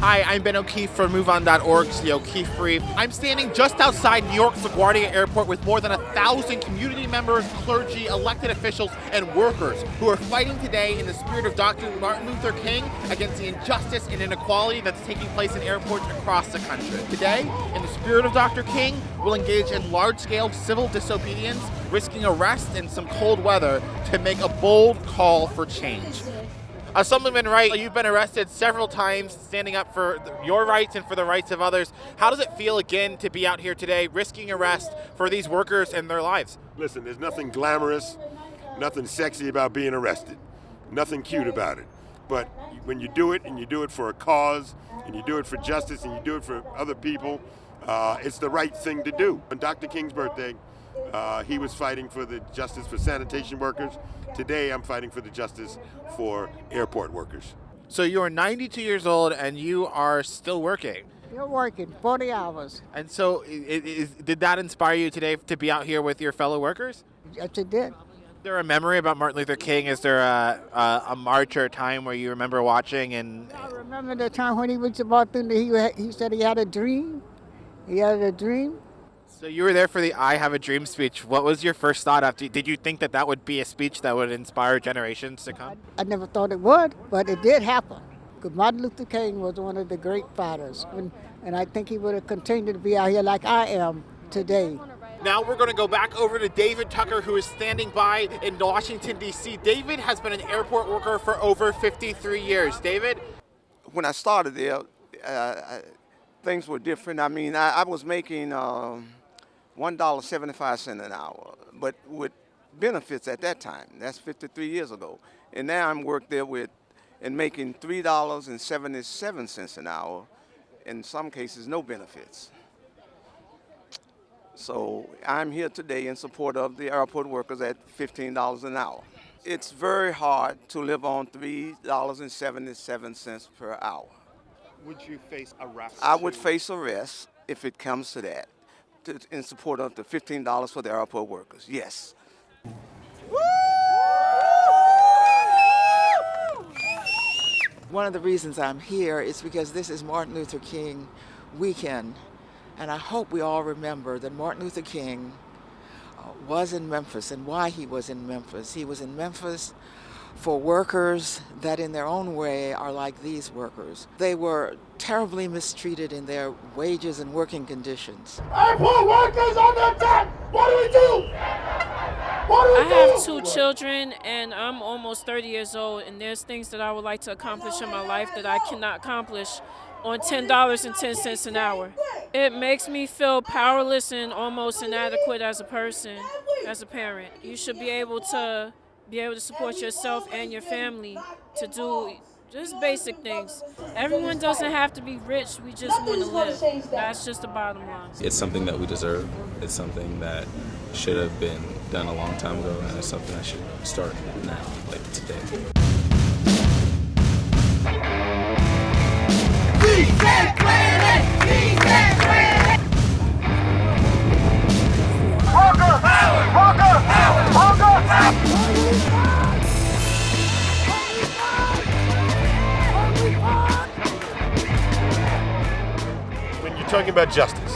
Hi, I'm Ben O'Keefe from MoveOn.org's The O'Keefe Brief. I'm standing just outside New York's LaGuardia Airport with more than 1,000 community members, clergy, elected officials, and workers who are fighting today in the spirit of Dr. Martin Luther King against the injustice and inequality that's taking place in airports across the country. Today, in the spirit of Dr. King, we'll engage in large-scale civil disobedience, risking arrest and some cold weather to make a bold call for change. Assemblyman Wright, you've been arrested several times standing up for your rights and for the rights of others. How does it feel again to be out here today risking arrest for these workers and their lives? Listen, there's nothing glamorous, nothing sexy about being arrested, nothing cute about it. But when you do it and you do it for a cause and you do it for justice and you do it for other people, it's the right thing to do. On Dr. King's birthday, he was fighting for the justice for sanitation workers. Today, I'm fighting for the justice for airport workers. So you are 92 years old and you are still working. You're working 40 hours. And so did that inspire you today to be out here with your fellow workers? Yes, it did. Is there a memory about Martin Luther King? Is there a march or a time where you remember watching? And I remember the time when he was about to, he said he had a dream. He had a dream. So you were there for the I Have a Dream speech. What was your first thought after? Did you think that would be a speech that would inspire generations to come? I never thought it would, but it did happen. Because Martin Luther King was one of the great fighters. And I think he would have continued to be out here like I am today. Now we're going to go back over to David Tucker, who is standing by in Washington, D.C. David has been an airport worker for over 53 years. David? When I started there, things were different. I mean, I was making $1.75 an hour, but with benefits at that time. That's 53 years ago. And now I'm worked there and making $3.77 an hour, in some cases no benefits. So I'm here today in support of the airport workers at $15 an hour. It's very hard to live on $3.77 per hour. Would you face arrest? I would face arrest if it comes to that, in support of the $15 for the airport workers, yes. One of the reasons I'm here is because this is Martin Luther King weekend, and I hope we all remember that Martin Luther King was in Memphis and why he was in Memphis. He was in Memphis for workers that in their own way are like these workers. They were terribly mistreated in their wages and working conditions. Airport workers on the attack! What do we do? I have two children and I'm almost 30 years old, and there's things that I would like to accomplish in my life that I cannot accomplish on $10.10 an hour. It makes me feel powerless and almost inadequate as a person, as a parent. You should be able to support yourself and your family to do just basic things. Everyone doesn't have to be rich, we just want to live. That's just the bottom line. It's something that we deserve. It's something that should have been done a long time ago, and it's something that should start now, like today. We can't win it! We can't win it! Walker! Howard! Walker! Howard! Walker! Howard! When you're talking about justice,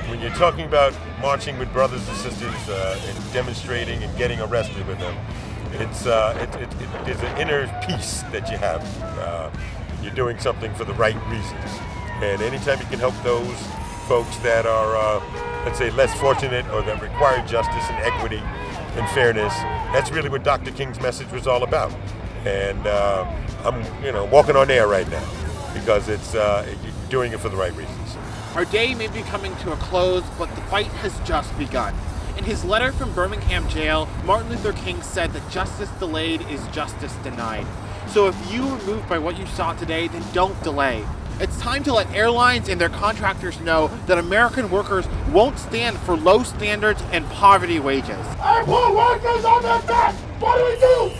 when you're talking about marching with brothers and sisters and demonstrating and getting arrested with them, there's an inner peace that you have. You're doing something for the right reasons. And anytime you can help those folks that are, let's say, less fortunate or that require justice and equity and fairness, that's really what Dr. King's message was all about. And I'm, walking on air right now because it's doing it for the right reasons. Our day may be coming to a close, but the fight has just begun. In his letter from Birmingham jail, Martin Luther King said that justice delayed is justice denied. So if you were moved by what you saw today, then don't delay. It's time to let airlines and their contractors know that American workers won't stand for low standards and poverty wages. Airport workers on the attack! What do we do?